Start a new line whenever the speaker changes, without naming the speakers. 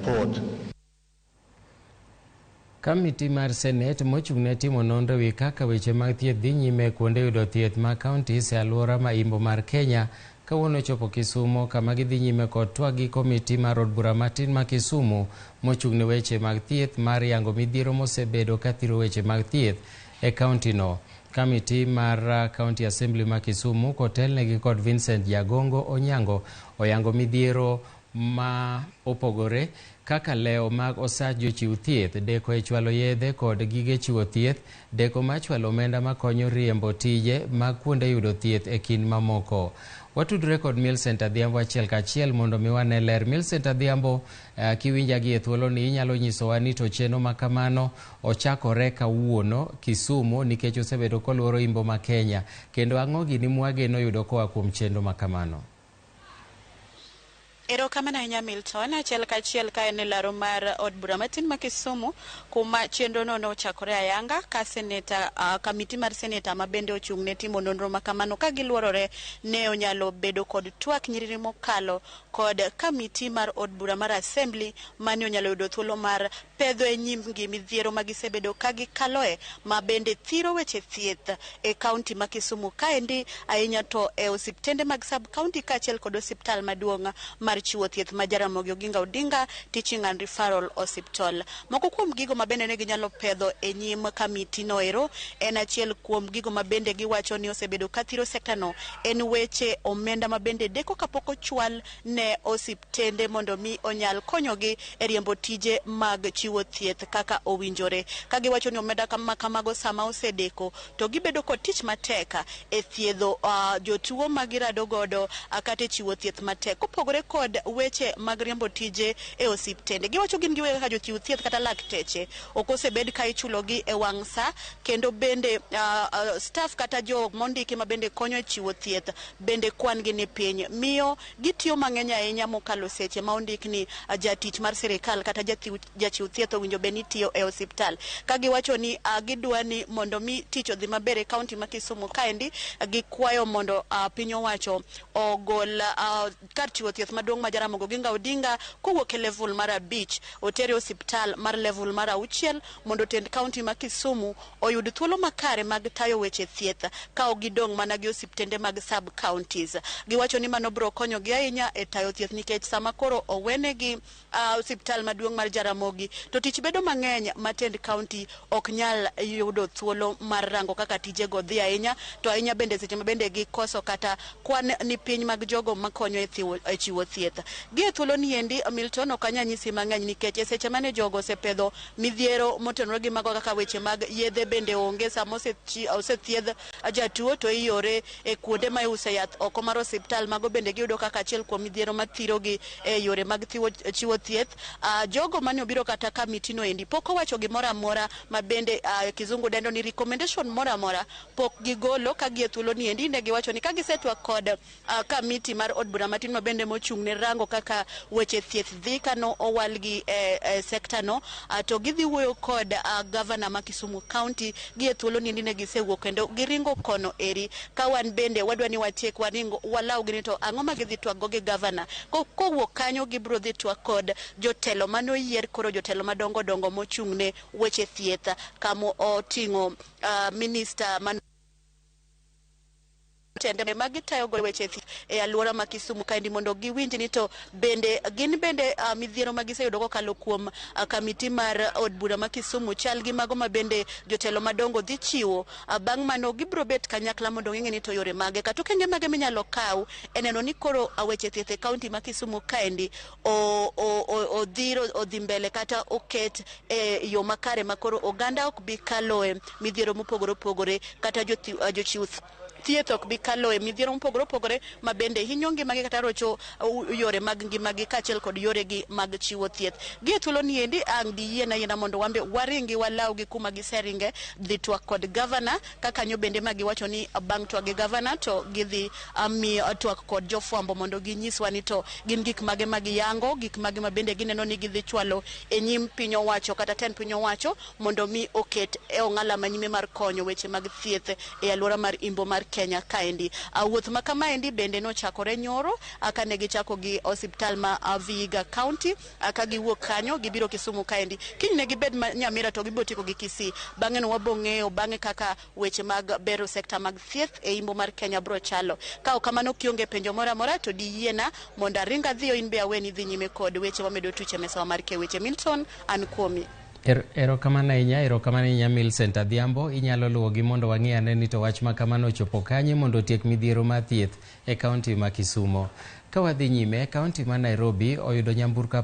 port.
Komiti mar senet mochung'ne timo nonro wi kaka weche mag thieth dhi nyime kuonde yudo thieth ma kauntis e alwora ma imbo mar Kenya kawuono chopo Kisumu kama gidhi nyime kod twak gi komiti mar od bura matin ma Kisumu mochung'ne weche mag thieth mar yango midhiero mosebedo kathiro weche mag thieth e kaunti no. Komiti mar County Assembly ma Kisumu kotelnegi kod Vincent Jagongo Onyango oyango midhiero ma opogore kaka leo mag osach jochiw thieth, deko e chwalo yedhe kod gige chiwo thieth, deko ma chwalo omenda makonyo riembo tije mag kuonde yudo thieth e kind mamoko. Watudre kod Millicent Adhiambo achiel kachiel mondo mi wane ler. Millicent Adhiambo, kiwinja gi e thuolo ni inyalo nyisowa ni to chenro ma kamano ochakore kawuono Kisumu nikech osebedo koluoro imbo ma Kenya, kendo ang'o gini mwageno yudo koa kuom chenro ma kamano?
Erokamano ahinya Milton, achiel kachiel ka en laro mar od bura matin ma Kisumu kuma chenro no ochakore ayanga ka seneta komiti mar seneta ma bende ochung'ne timo nonro ma kamano ka giluorore ne onyalo bedo kod twak nyiriri mokalo kod komiti mar od bura mar assembly mane onyalo yudo thuolo mar pedho e nyimgi midhiero ma gisebedo ka gikaloe ma bende thiro weche thieth e kaunti ma Kisumu kaendi ahinya to e osiptende mag sub county kaachiel kod osiptal maduong' mar chiwo thieth ma Ramogi Oginga Odinga Teaching and Referral Hospital. Moko kuom gigo ma bende ne ginyalo pedho e nyim komiti no ero en achiel kuom gigo ma bende giwacho ni osebedo kathiro sekta no en weche omenda ma bende deko kapok ochwal ne osiptende mondo mi onyal konyogi e riembo tije mag chiwo thieth kaka owinjore. Ka giwacho ni omenda kamago sama osedeko to gibedo kod tich matek e thiedho jotuo ma girado godo kata chiwo thieth matek kopogore kod weche mag riembo tije e osiptende. Giwacho gin giwegi ka jochiw thieth kata lakteche ok osebed ka ichulogi e wang' sa, kendo bende staff kata jo mondiki ma bende konyo e chiwo thieth bende kwan gi ni piny miyo gitiyo mang'eny ahinya mokalo seche ma ondik ni jatich mar sirikal kata jachiw thieth owinjo bed ni tiyo e osiptal. Ka giwacho ni gidwa ni mondo mi tich odhi maber e kaunti ma Kisumu kaendi, gikwayo mondo piny owacho ogol kar chiwo thieth maduong' ma Ramogi Oginga Odinga kowuok e level mar 5 otere osiptal mar level mar 6 mondo tend kaunti ma Kisumu oyud thuolo makare mag tayo weche thieth ka ogidong' mana gi osiptende mag sub counties. Giwacho ni mano bro konyo gi ahinya e tayo thieth nikech sama koro owenegi osiptal maduong' mar Ramogi to tich bedo mang'eny ma tend kaunti ok nyal yudo thuolo mar rango kaka tije go dhi ahinya, to ahinya bende seche ma bende gikoso kata kwan ni piny mag jogo makonyo e chiwo thieth. Gie thuolo ni endi Milton ok anya nyisi mang'eny nikech e seche mane jogo osepedho midhiero motenore gi mago kaka weche mag yedhe bende onge, sama osethiedh jatuo to iore e kuonde ma iuse yath oko mar osiptal. Mago bende giyudo kaka achiel kuom midhiero mathirogi e yore mag chiwo thieth. Jogo mane obiro kata komiti no endi pok owacho gimoro amora ma bende kizungu dendo ni recommendation moro amora pok gigolo. Ka gie thuolo ni endi ne giwacho ni ka gisetwak kod komiti mar od bura matin ma bende mochung'ne rango kaka weche thieth dhi kano owal gi sekta no, to gidhi wuoyo kod governor ma Kisumu County. Gie thuolo ni ne gisewuok kendo giringo kono eri ka wan bende wadwa ni watiek waringo walaw gini to ang'o ma gidhi twak go gi governor. Kowuok kanyo gibro dhi twak kod jotelo mano yier, koro jotelo madongo dongo mochung'ne weche thieth kamo oting'o minister tende magi tayo go weche e alwora ma Kisumu kaendi mondo giwinj ni to bende gin bende midhiero ma giseyudo kokalo kuom komiti mar od bura ma Kisumu chal gi mago ma bende jotelo madongo dhi chiwo. Bang' mano gibro bet kanyakla mondo ng'e ni to yore mage kata okenge mage minyalo kaw e neno ni koro weche thieth e kaunti ma Kisumu kaendi odhi mbele kata oket e yo makare makoro oganda ok bi kaloe midhiero mopogore opogore kata jochiw thieth ok bi kaloe midhiero mopogore opogore ma bende hinyo ngimagi kata rocho yore mag ngimagi kaachiel kod yoregi mag chiwo thieth. Gie thuolo ni endi ang' diyiena mondo wambe waringi walaw gi kuma giseringe dhi twak kod governor, ka kanyo bende ma giwacho ni bang' twak gi governor to gidhi twak kod jofwambo mondo ginyiswa ni to gin gik mage ma giyango, gik mage ma bende gineno ni gidhi chwalo e nyim piny owacho kata tend piny owacho mondo mi oket e ong'ala manyime mar konyo weche mag thieth e alwora mar imbo mar Kenya kaendi. Wuoth ma kamaendi bende nochakore nyoro ka ne gichako gi osiptal ma Vihiga kaunti ka giwuok kanyo gibiro Kisumu kaendi. Kiny ne gibed Nyamira to gibotieko gi Kisii. Bang'e no wabong'eyo bang'e kaka weche mag bero sekta mag thieth e imbo mar Kenya bro chalo. Ka ok kamano kionge penjo mora mora to diyiena mondo aringa dhiyo in be aweni dhi nyime kod weche mamedo tuche mesa mar keweche Milton an kuomi.
Erokamano ahinya Millicent Adhiambo. Inyalo luwogi mondo wang'e ane ni to wach ma kamano ochopo kanye mondo tiek midhiero mar thieth e kaunti ma Kisumo. Ka wadhi nyime, kaunti ma Nairobi oyudo nyamburko 10